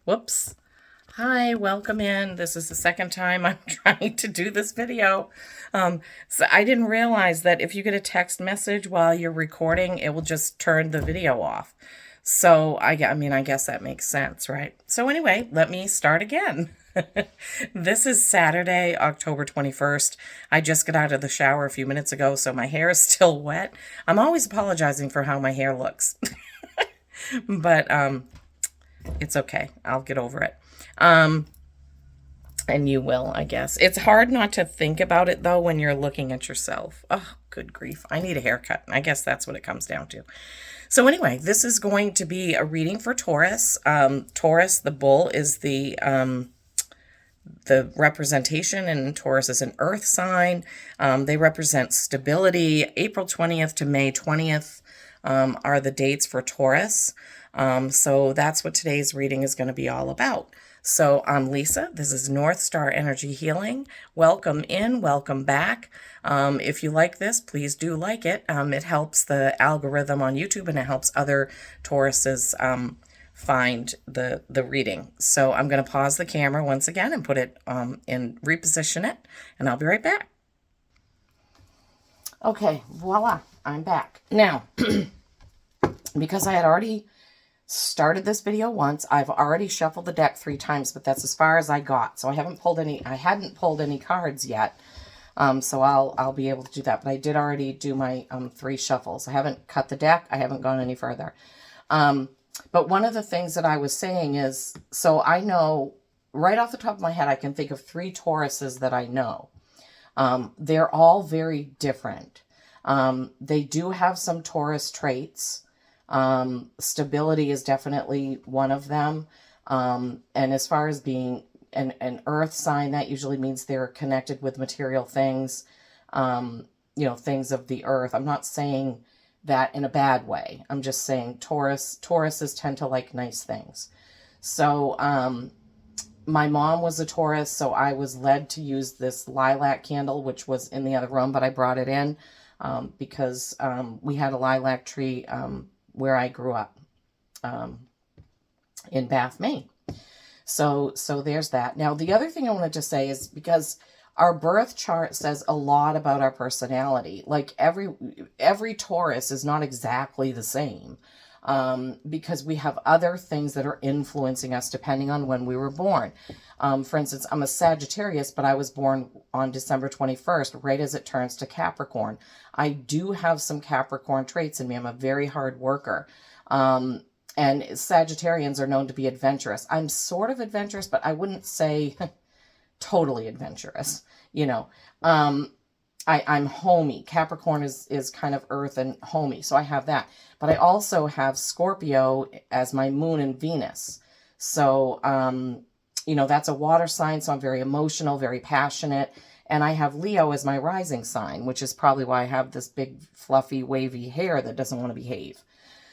Whoops. Hi, welcome in. This is the second time I'm trying to do this video. So I didn't realize that if you get a text message while you're recording, it will just turn the video off. So I mean, I guess that makes sense, right? So anyway, let me start again. This is Saturday, October 21st. I just got out of the shower a few minutes ago, so my hair is still wet. I'm always apologizing for how my hair looks, but it's okay. I'll get over it. Um, and you will, I guess. It's hard not to think about it though when you're looking at yourself. Oh, good grief. I need a haircut. I guess that's what it comes down to. So anyway, this is going to be a reading for Taurus. Taurus, the bull, is the representation, and Taurus is an earth sign. They represent stability. April 20th to May 20th are the dates for Taurus. So that's what today's reading is going to be all about. So I'm Lisa. This is North Star Energy Healing. Welcome in, welcome back. If you like this, please do like it. It helps the algorithm on YouTube, and it helps other Tauruses find the reading. So I'm going to pause the camera once again and put it and reposition it, and I'll be right back. Okay, voila, I'm back. Now, because I had already started this video once, I've already shuffled the deck 3 times, but that's as far as I got. So I hadn't pulled any cards yet. So I'll be able to do that. But I did already do my 3 shuffles. I haven't cut the deck. I haven't gone any further. But one of the things that I was saying is, so I know right off the top of my head, I can think of 3 Tauruses that I know. They're all very different. They do have some Taurus traits. Stability is definitely one of them. And as far as being an earth sign, that usually means they're connected with material things, things of the earth. I'm not saying that in a bad way. I'm just saying Tauruses tend to like nice things. So, my mom was a Taurus, so I was led to use this lilac candle, which was in the other room, but I brought it in, because, we had a lilac tree, where I grew up, in Bath, Maine. So there's that. Now, the other thing I wanted to say is, because our birth chart says a lot about our personality. Like every Taurus is not exactly the same, because we have other things that are influencing us depending on when we were born. For instance, I'm a Sagittarius, but I was born on December 21st, right as it turns to Capricorn. I do have some Capricorn traits in me. I'm a very hard worker. And Sagittarians are known to be adventurous. I'm sort of adventurous, but I wouldn't say totally adventurous. I'm homey. Capricorn is kind of earth and homey, so I have that. But I also have Scorpio as my moon and Venus. So, that's a water sign, so I'm very emotional, very passionate. And I have Leo as my rising sign, which is probably why I have this big, fluffy, wavy hair that doesn't want to behave.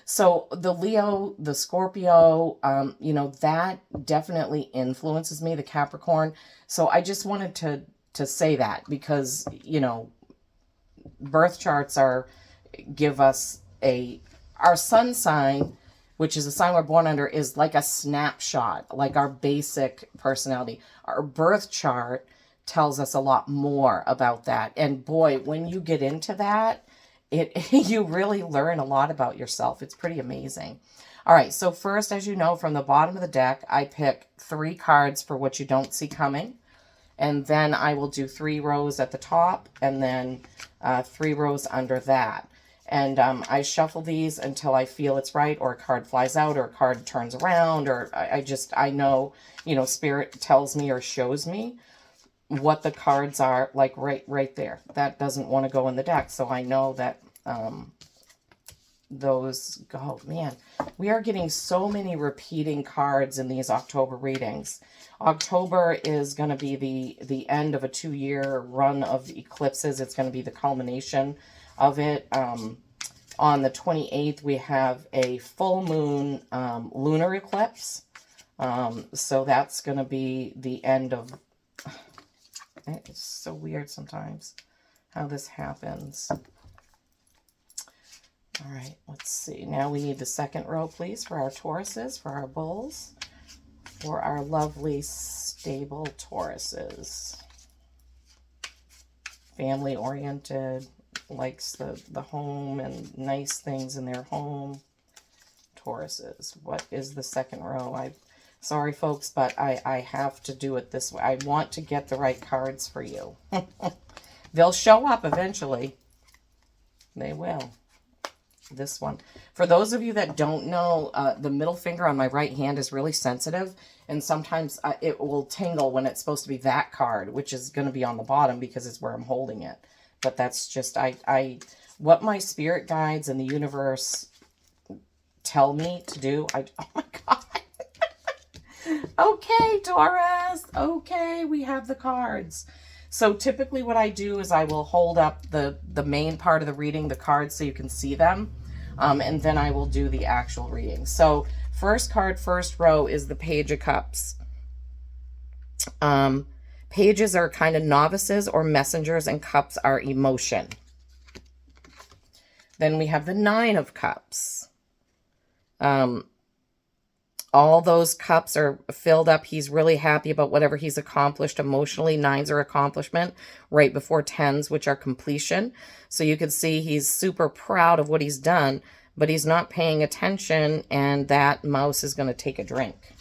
So the Leo, the Scorpio, that definitely influences me, the Capricorn. So I just wanted to say that, because, birth charts give us our sun sign, which is the sign we're born under, is like a snapshot, like our basic personality. Our birth chart tells us a lot more about that. And boy, when you get into that, you really learn a lot about yourself. It's pretty amazing. All right, so first, as you know, from the bottom of the deck, I pick 3 cards for what you don't see coming. And then I will do 3 rows at the top, and then 3 rows under that. And I shuffle these until I feel it's right, or a card flies out, or a card turns around, or I know, Spirit tells me or shows me what the cards are, like right there. That doesn't want to go in the deck, so I know that those go. Oh, man, we are getting so many repeating cards in these October readings. October is going to be the end of a 2-year run of eclipses. It's going to be the culmination of it. On the 28th, we have a full moon lunar eclipse. So that's going to be the end of... It's so weird sometimes how this happens. All right, let's see. Now we need the second row, please, for our Tauruses, for our bulls, for our lovely stable Tauruses. Family-oriented, likes the home and nice things in their home. Tauruses. What is the second row? Sorry, folks, but I have to do it this way. I want to get the right cards for you. They'll show up eventually. They will. This one. For those of you that don't know, the middle finger on my right hand is really sensitive, and sometimes it will tingle when it's supposed to be that card, which is going to be on the bottom because it's where I'm holding it. But that's just, what my spirit guides and the universe tell me to do. Oh my God. Okay, Taurus. Okay, we have the cards. So typically what I do is I will hold up the main part of the reading, the cards, so you can see them. And then I will do the actual reading. So first card, first row is the Page of Cups. Pages are kind of novices or messengers, and cups are emotion. Then we have the Nine of Cups. All those cups are filled up. He's really happy about whatever he's accomplished emotionally. Nines are accomplishment right before tens, which are completion. So you can see he's super proud of what he's done, but he's not paying attention, and that mouse is going to take a drink.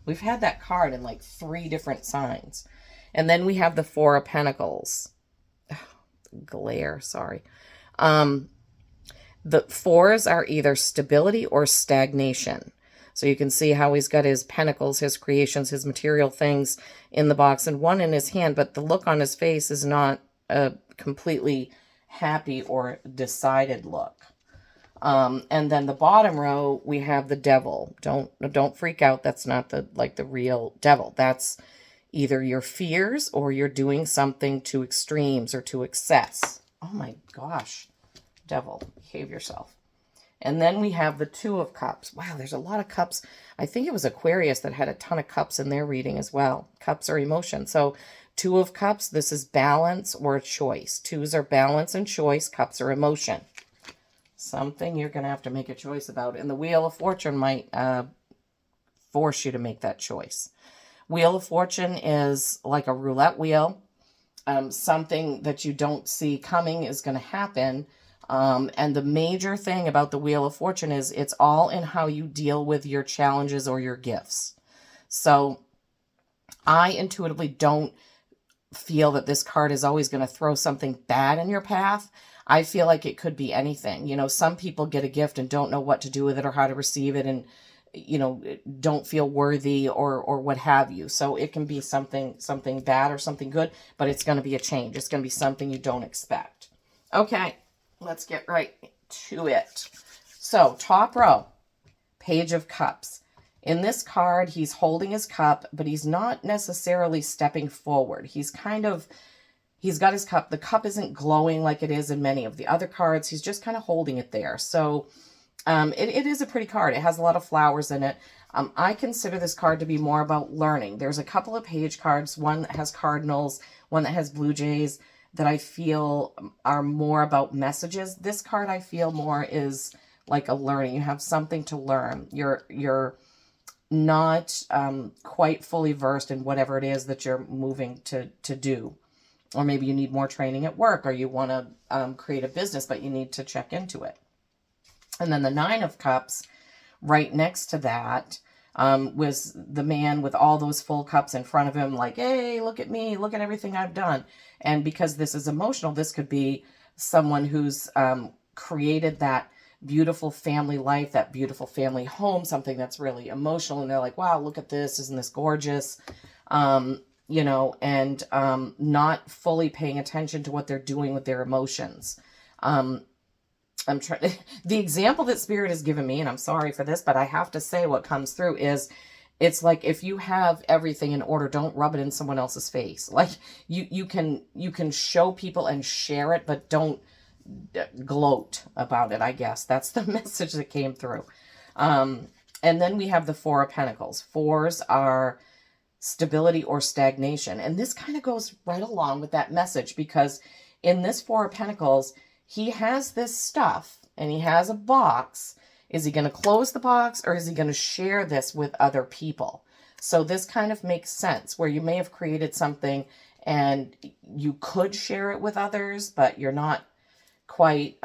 We've had that card in like 3 different signs. And then we have the Four of Pentacles. Glare, sorry. The fours are either stability or stagnation. So you can see how he's got his pentacles, his creations, his material things in the box, and one in his hand, but the look on his face is not a completely happy or decided look. And then the bottom row, we have the Devil. Don't freak out. That's not the real devil. That's either your fears or you're doing something to extremes or to excess. Oh my gosh. Devil, behave yourself. And then we have the Two of Cups. Wow, there's a lot of cups. I think it was Aquarius that had a ton of cups in their reading as well. Cups are emotion. So Two of Cups, this is balance or choice. Twos are balance and choice. Cups are emotion. Something you're going to have to make a choice about. And the Wheel of Fortune might force you to make that choice. Wheel of Fortune is like a roulette wheel. Something that you don't see coming is going to happen. And the major thing about the Wheel of Fortune is it's all in how you deal with your challenges or your gifts. So I intuitively don't feel that this card is always going to throw something bad in your path. I feel like it could be anything. You know, some people get a gift and don't know what to do with it or how to receive it, and, you know, don't feel worthy or what have you. So it can be something bad or something good, but it's going to be a change. It's going to be something you don't expect. Okay. Let's get right to it. So, top row, Page of Cups. In this card, he's holding his cup, but he's not necessarily stepping forward. He's got his cup. The cup isn't glowing like it is in many of the other cards. He's just kind of holding it there. So, it is a pretty card. It has a lot of flowers in it. I consider this card to be more about learning. There's a couple of page cards, one that has cardinals, one that has blue jays, that I feel are more about messages. This card I feel more is like a learning. You have something to learn. You're not quite fully versed in whatever it is that you're moving to do. Or maybe you need more training at work, or you want to create a business, but you need to check into it. And then the Nine of Cups, right next to that, was the man with all those full cups in front of him, like, hey, look at me, look at everything I've done. And because this is emotional, this could be someone who's created that beautiful family life, that beautiful family home, something that's really emotional. And they're like, wow, look at this. Isn't this gorgeous? You know, and not fully paying attention to what they're doing with their emotions. I'm trying. The example that Spirit has given me, and I'm sorry for this, but I have to say what comes through is, it's like if you have everything in order, don't rub it in someone else's face. Like you can show people and share it, but don't gloat about it. I guess that's the message that came through. And then we have the Four of Pentacles. Fours are stability or stagnation, and this kind of goes right along with that message, because in this Four of Pentacles, he has this stuff, and he has a box. Is he going to close the box, or is he going to share this with other people? So this kind of makes sense, where you may have created something and you could share it with others, but you're not quite,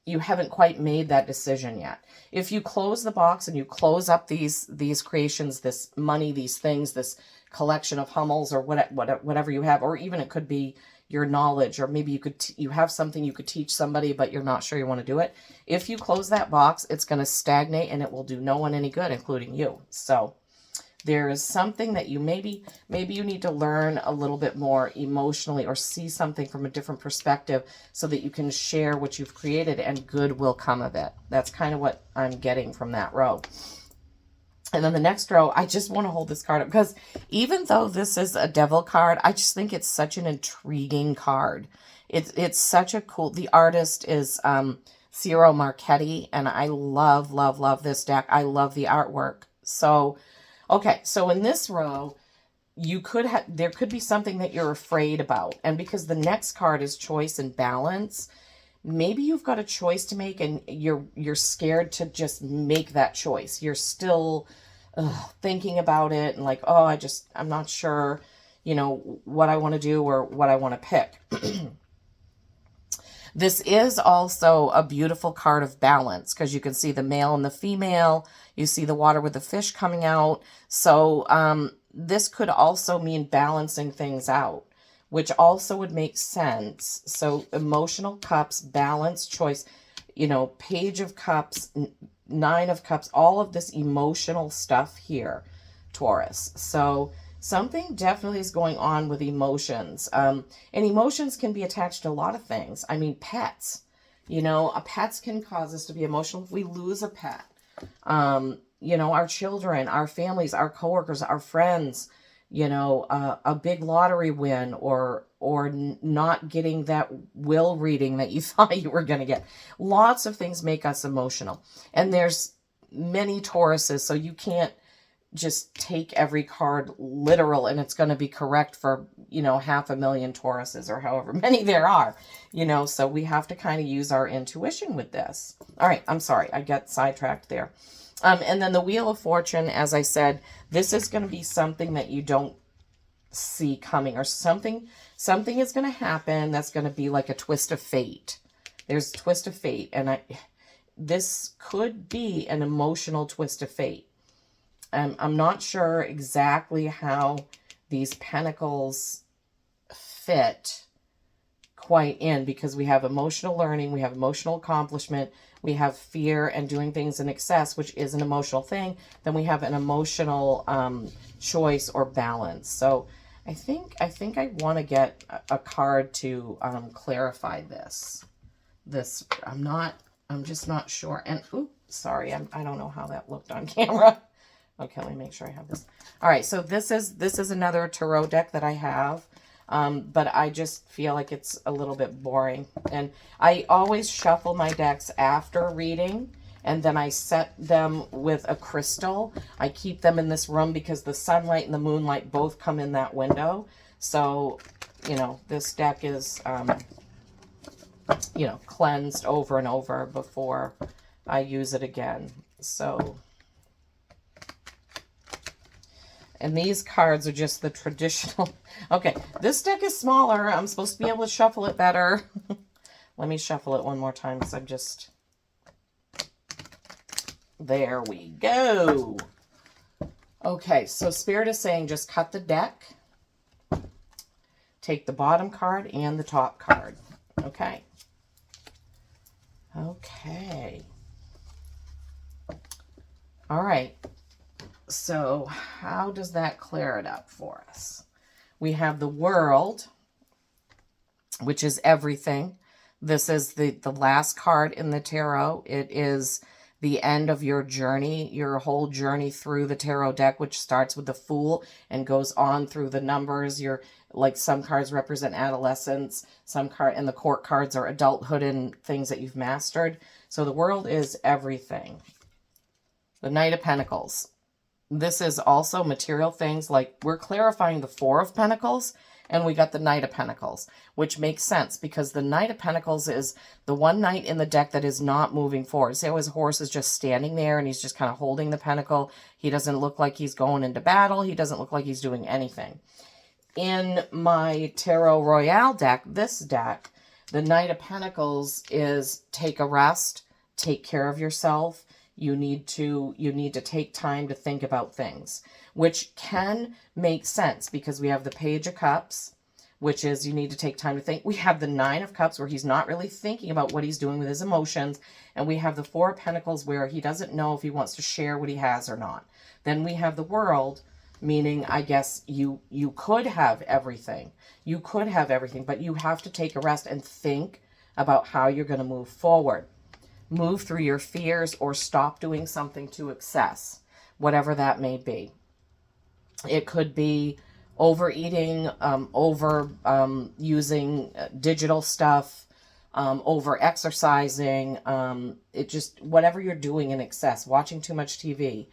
you haven't quite made that decision yet. If you close the box and you close up these creations, this money, these things, this collection of Hummels or whatever you have, or even it could be your knowledge, or maybe you have something you could teach somebody, but you're not sure you want to do it. If you close that box, it's going to stagnate and it will do no one any good, including you. So there is something that you maybe you need to learn a little bit more emotionally, or see something from a different perspective so that you can share what you've created and good will come of it. That's kind of what I'm getting from that row. And then the next row, I just want to hold this card up because even though this is a devil card, I just think it's such an intriguing card. It's such a cool, the artist is Ciro Marchetti, and I love, love, love this deck. I love the artwork. So, okay, so in this row, there could be something that you're afraid about. And because the next card is choice and balance, maybe you've got a choice to make and you're scared to just make that choice. You're still thinking about it and like, oh, I'm not sure, what I want to do or what I want to pick. This is also a beautiful card of balance because you can see the male and the female. You see the water with the fish coming out. So this could also mean balancing things out, which also would make sense. So emotional cups, balance, choice, Page of Cups, Nine of Cups, all of this emotional stuff here, Taurus. So something definitely is going on with emotions. And emotions can be attached to a lot of things. I mean, pets, pets can cause us to be emotional if we lose a pet. Our children, our families, our coworkers, our friends, a big lottery win or not getting that will reading that you thought you were going to get. Lots of things make us emotional. And there's many Tauruses, so you can't just take every card literal and it's going to be correct for, 500,000 Tauruses or however many there are, so we have to kind of use our intuition with this. All right, I'm sorry, I got sidetracked there. And then the Wheel of Fortune, as I said, this is going to be something that you don't see coming, or something is going to happen that's going to be like a twist of fate. There's a twist of fate, and this could be an emotional twist of fate. I'm not sure exactly how these pentacles fit quite in, because we have emotional learning, we have emotional accomplishment, we have fear and doing things in excess, which is an emotional thing. Then we have an emotional choice or balance. So I think I want to get a card to clarify this. I'm just not sure. And oops, sorry, I don't know how that looked on camera. Okay, let me make sure I have this. All right, so this is another tarot deck that I have. But I just feel like it's a little bit boring. And I always shuffle my decks after reading, and then I set them with a crystal. I keep them in this room because the sunlight and the moonlight both come in that window. So, this deck is, cleansed over and over before I use it again. So, and these cards are just the traditional. Okay, this deck is smaller. I'm supposed to be able to shuffle it better. Let me shuffle it one more time because I'm just... There we go. Okay, so Spirit is saying just cut the deck. Take the bottom card and the top card. Okay. Okay. All right. So how does that clear it up for us? We have the World, which is everything. This is the last card in the tarot. It is the end of your journey, your whole journey through the tarot deck, which starts with the Fool and goes on through the numbers. Some cards represent adolescence, and the court cards are adulthood and things that you've mastered. So the World is everything. The Knight of Pentacles. This is also material things, like we're clarifying the Four of Pentacles, And we got the Knight of Pentacles, which makes sense because the Knight of Pentacles is the one knight in the deck that is not moving forward. See how his horse is just standing there and he's just kind of holding the pentacle. He doesn't look like he's going into battle. He doesn't look like he's doing anything. In my Tarot Royale deck, this deck, the Knight of Pentacles is take a rest, take care of yourself. You need to take time to think about things, which can make sense because we have the Page of Cups, which is you need to take time to think. We have the Nine of Cups where he's not really thinking about what he's doing with his emotions. And we have the Four of Pentacles where he doesn't know if he wants to share what he has or not. Then we have the World, meaning I guess you could have everything. You could have everything, but you have to take a rest and think about how you're going to move forward. Move through your fears or stop doing something to excess, whatever that may be. It could be overeating, using digital stuff, over exercising, it just, whatever you're doing in excess, watching too much TV,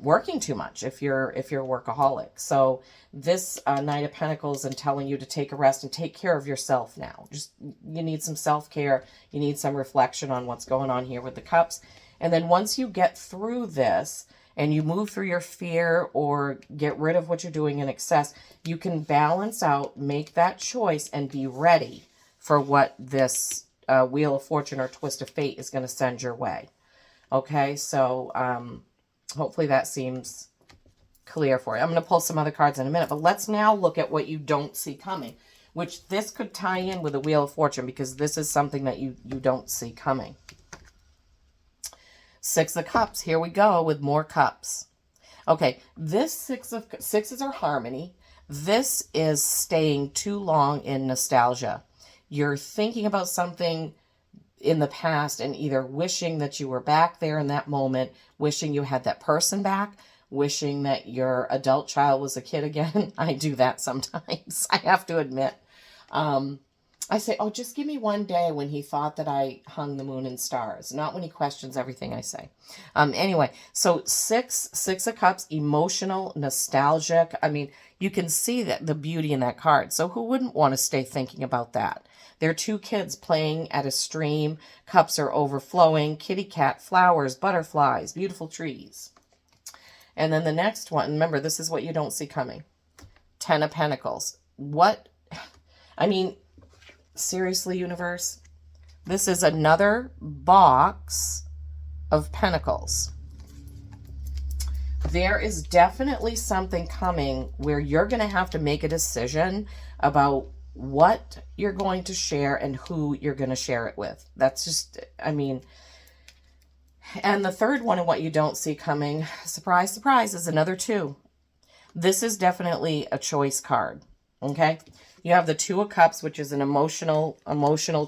working too much if you're a workaholic. So this Knight of Pentacles and telling you to take a rest and take care of yourself now. Just, you need some self-care. You need some reflection on what's going on here with the cups. And then once you get through this and you move through your fear or get rid of what you're doing in excess, you can balance out, make that choice, and be ready for what this Wheel of Fortune or Twist of Fate is going to send your way. Okay, so hopefully that seems clear for you. I'm going to pull some other cards in a minute, but let's now look at what you don't see coming, which this could tie in with the Wheel of Fortune because this is something that you don't see coming. Six of Cups. Here we go with more cups. Okay, this sixes are harmony. This is staying too long in nostalgia. You're thinking about something in the past and either wishing that you were back there in that moment, wishing you had that person back, wishing that your adult child was a kid again. I do that sometimes, I have to admit. I say, oh, just give me one day when he thought that I hung the moon and stars, not when he questions everything I say. Anyway, so six of cups, emotional, nostalgic. I mean, you can see that the beauty in that card. So who wouldn't want to stay thinking about that? There are two kids playing at a stream. Cups are overflowing. Kitty cat, flowers, butterflies, beautiful trees. And then the next one, remember, this is what you don't see coming. 10 of Pentacles. What? I mean, seriously, universe? This is another box of Pentacles. There is definitely something coming where you're going to have to make a decision about what you're going to share and who you're going to share it with. That's just, I mean, and the third one and what you don't see coming, surprise, surprise, is another 2. This is definitely a choice card, okay? You have the 2 of Cups, which is an emotional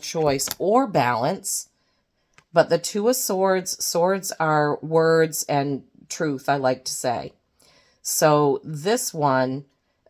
choice or balance. But the 2 of Swords are words and truth, I like to say. So this one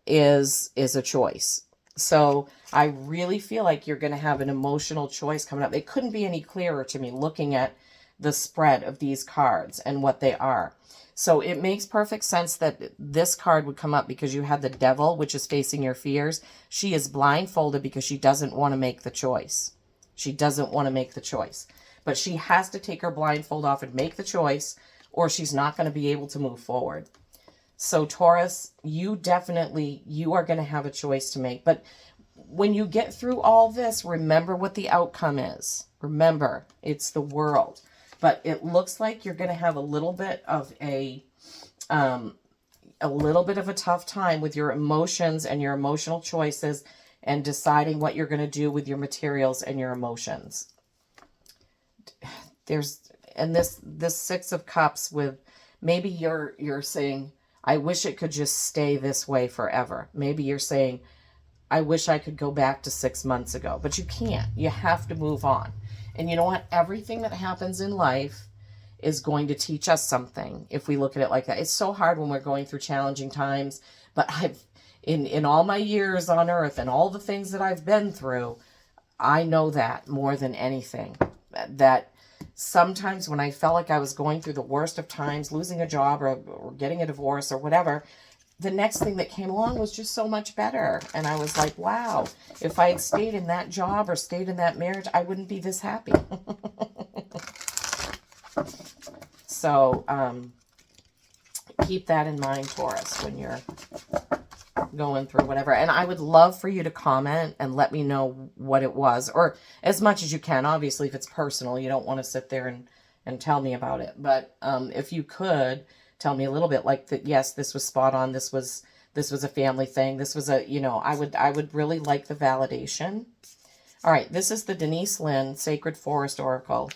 is a choice. So I really feel like you're going to have an emotional choice coming up. It couldn't be any clearer to me looking at the spread of these cards and what they are. So it makes perfect sense that this card would come up because you had the Devil, which is facing your fears. She is blindfolded because she doesn't want to make the choice. She doesn't want to make the choice. But she has to take her blindfold off and make the choice, or she's not going to be able to move forward. So Taurus, you are going to have a choice to make. But when you get through all this, remember what the outcome is. Remember, it's the World. But it looks like you're going to have a little bit of a tough time with your emotions and your emotional choices and deciding what you're going to do with your materials and your emotions. This 6 of Cups with maybe you're saying, I wish it could just stay this way forever. Maybe you're saying, I wish I could go back to 6 months ago, but you can't. You have to move on. And you know what? Everything that happens in life is going to teach us something if we look at it like that. It's so hard when we're going through challenging times, but in all my years on earth and all the things that I've been through, I know that more than anything, that sometimes when I felt like I was going through the worst of times, losing a job or getting a divorce or whatever, the next thing that came along was just so much better. And I was like, wow, if I had stayed in that job or stayed in that marriage, I wouldn't be this happy. So keep that in mind, Taurus, when you're going through whatever. And I would love for you to comment and let me know what it was, or as much as you can. Obviously, if it's personal, you don't want to sit there and tell me about it. But if you could tell me a little bit, like that, yes, this was spot on. This was a family thing. This was a, I would really like the validation. All right, this is the Denise Lynn Sacred Forest Oracle.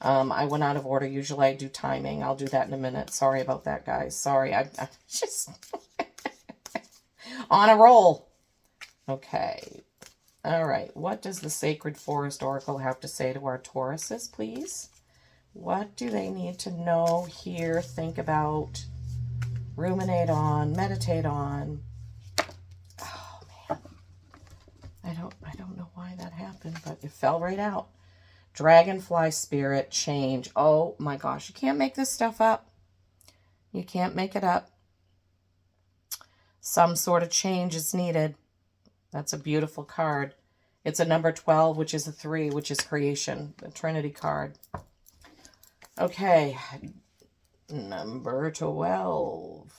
I went out of order. Usually I do timing. I'll do that in a minute. Sorry about that, guys. Sorry, I'm just on a roll. Okay. All right. What does the Sacred Forest Oracle have to say to our Tauruses, please? What do they need to know, hear, think about, ruminate on, meditate on? Oh, man. I don't know why that happened, but it fell right out. Dragonfly spirit change. Oh, my gosh. You can't make this stuff up. You can't make it up. Some sort of change is needed. That's a beautiful card. It's a number 12, which is a 3, which is creation. The Trinity card. Okay. Number 12.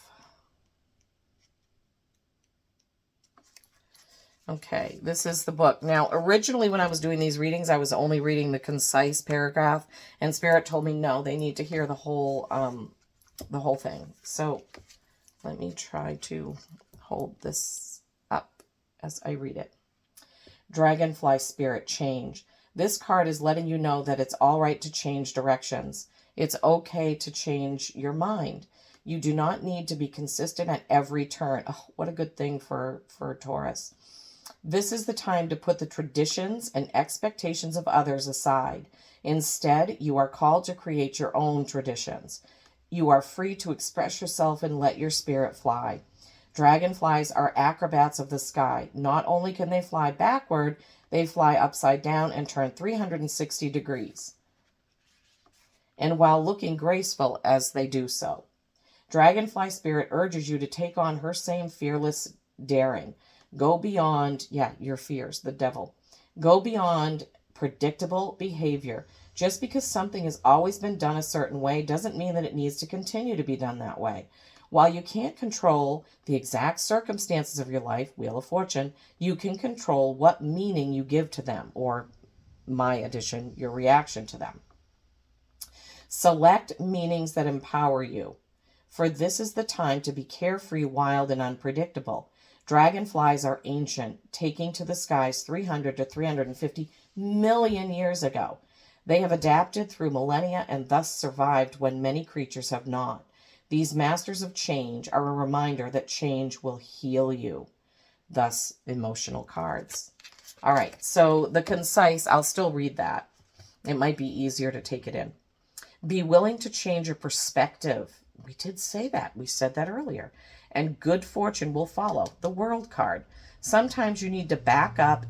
Okay, this is the book. Now, originally when I was doing these readings, I was only reading the concise paragraph, and Spirit told me, no, they need to hear the whole thing. So let me try to hold this up as I read it. Dragonfly Spirit Change. This card is letting you know that it's all right to change directions. It's okay to change your mind. You do not need to be consistent at every turn. Oh, what a good thing for Taurus. This is the time to put the traditions and expectations of others aside. Instead, you are called to create your own traditions. You are free to express yourself and let your spirit fly. Dragonflies are acrobats of the sky. Not only can they fly backward, they fly upside down and turn 360 degrees. And while looking graceful as they do so. Dragonfly Spirit urges you to take on her same fearless daring. Go beyond, your fears, the devil. Go beyond predictable behavior. Just because something has always been done a certain way doesn't mean that it needs to continue to be done that way. While you can't control the exact circumstances of your life, Wheel of Fortune, you can control what meaning you give to them, or my addition, your reaction to them. Select meanings that empower you, for this is the time to be carefree, wild, and unpredictable. Dragonflies are ancient, taking to the skies 300 to 350 million years ago. They have adapted through millennia and thus survived when many creatures have not. These masters of change are a reminder that change will heal you. Thus, emotional cards. All right, so the concise, I'll still read that. It might be easier to take it in. Be willing to change your perspective. We did say that. We said that earlier. And good fortune will follow. The World card. Sometimes you need to back up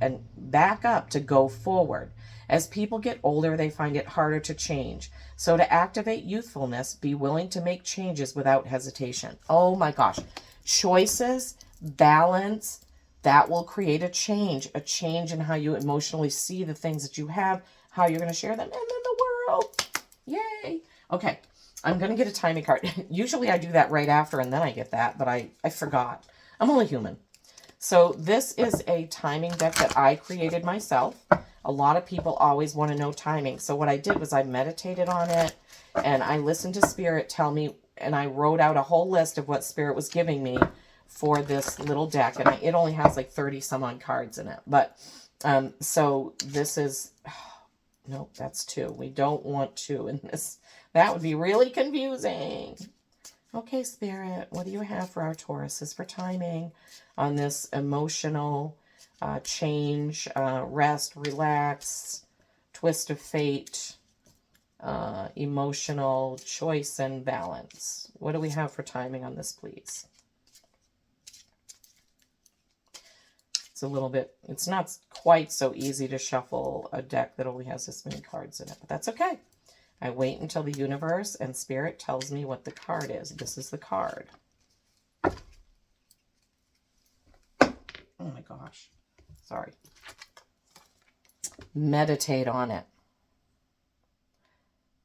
to go forward. As people get older, they find it harder to change. So to activate youthfulness, be willing to make changes without hesitation. Oh my gosh. Choices, balance, that will create a change in how you emotionally see the things that you have, how you're going to share them, and then the world. Yay. Okay. I'm going to get a timing card. Usually I do that right after and then I get that, but I forgot. I'm only human. So this is a timing deck that I created myself. A lot of people always want to know timing. So what I did was I meditated on it and I listened to Spirit tell me, and I wrote out a whole list of what Spirit was giving me for this little deck. And it only has like 30 some odd cards in it. But so this is, nope, that's 2. We don't want 2 in this. That would be really confusing. Okay, Spirit, what do you have for our Tauruses for timing on this emotional change, rest, relax, twist of fate, emotional choice and balance? What do we have for timing on this, please? It's a little bit, it's not quite so easy to shuffle a deck that only has this many cards in it, but that's okay. I wait until the universe and Spirit tells me what the card is. This is the card. Oh my gosh. Sorry. Meditate on it.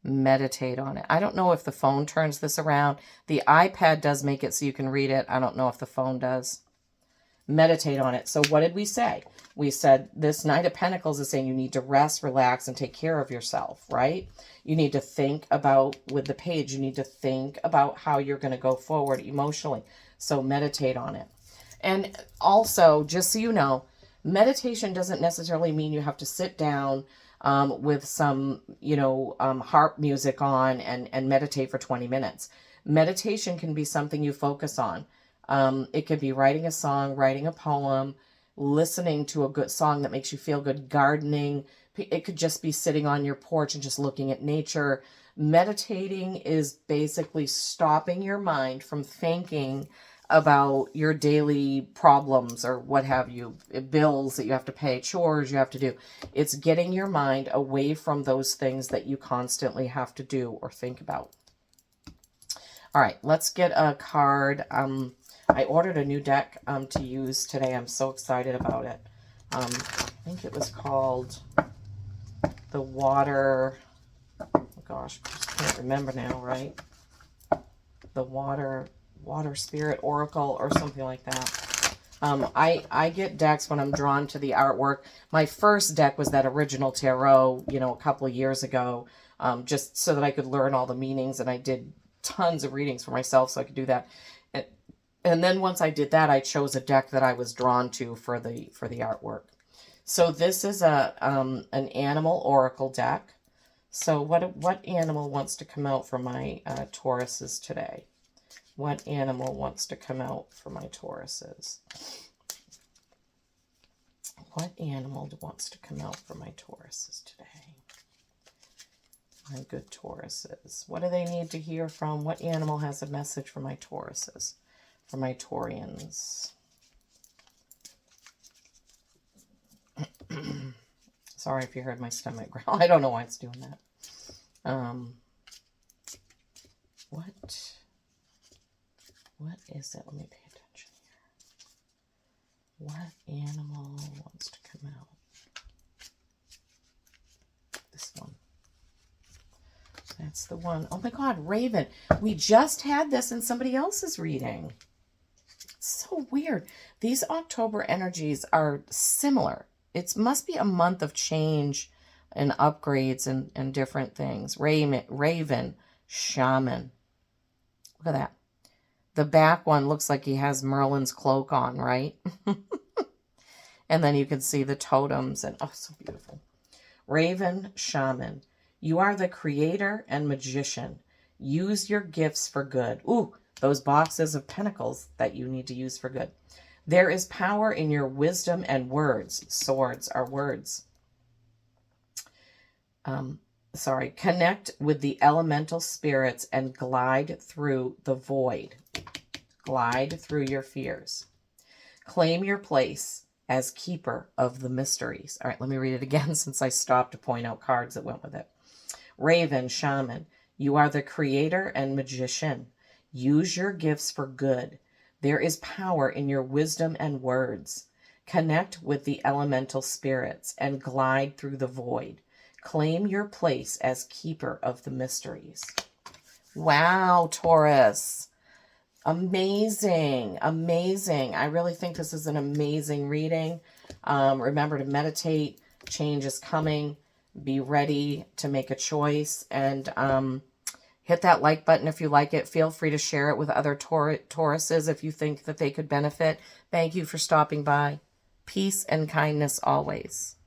Meditate on it. I don't know if the phone turns this around. The iPad does make it so you can read it. I don't know if the phone does. Meditate on it. So what did we say? We said this Knight of Pentacles is saying you need to rest, relax, and take care of yourself, right? You need to think about, with the page, you need to think about how you're going to go forward emotionally. So meditate on it. And also, just so you know, meditation doesn't necessarily mean you have to sit down with some, harp music on and meditate for 20 minutes. Meditation can be something you focus on. It could be writing a song, writing a poem, listening to a good song that makes you feel good, gardening. It could just be sitting on your porch and just looking at nature. Meditating is basically stopping your mind from thinking about your daily problems or what have you, bills that you have to pay, chores you have to do. It's getting your mind away from those things that you constantly have to do or think about. All right, let's get a card. I ordered a new deck to use today. I'm so excited about it. I think it was called the Water. Oh gosh, I just can't remember now, right? The Water Spirit Oracle or something like that. I get decks when I'm drawn to the artwork. My first deck was that original tarot, a couple of years ago, just so that I could learn all the meanings, and I did tons of readings for myself so I could do that. And then once I did that, I chose a deck that I was drawn to for the artwork. So this is an animal oracle deck. So what animal wants to come out for my Tauruses today? What animal wants to come out for my Tauruses? What animal wants to come out for my Tauruses today? My good Tauruses. What do they need to hear from? What animal has a message for my Tauruses? For my Taurians. Sorry if you heard my stomach growl. I don't know why it's doing that. What is it? Let me pay attention here. What animal wants to come out? This one. That's the one. Oh my God, Raven. We just had this in somebody else's reading. It's so weird. These October energies are similar. It must be a month of change and upgrades and different things. Raven, Shaman. Look at that. The back one looks like he has Merlin's cloak on, right? And then you can see the totems and, oh, so beautiful. Raven, Shaman. You are the creator and magician. Use your gifts for good. Ooh, those boxes of pentacles that you need to use for good. There is power in your wisdom and words. Swords are words. Connect with the elemental spirits and glide through the void. Glide through your fears. Claim your place as keeper of the mysteries. All right, let me read it again since I stopped to point out cards that went with it. Raven, Shaman, you are the creator and magician. Use your gifts for good. There is power in your wisdom and words. Connect with the elemental spirits and glide through the void. Claim your place as keeper of the mysteries. Wow, Taurus. Amazing, amazing. I really think this is an amazing reading. Remember to meditate. Change is coming. Be ready to make a choice, and hit that like button if you like it. Feel free to share it with other Tauruses if you think that they could benefit. Thank you for stopping by. Peace and kindness always.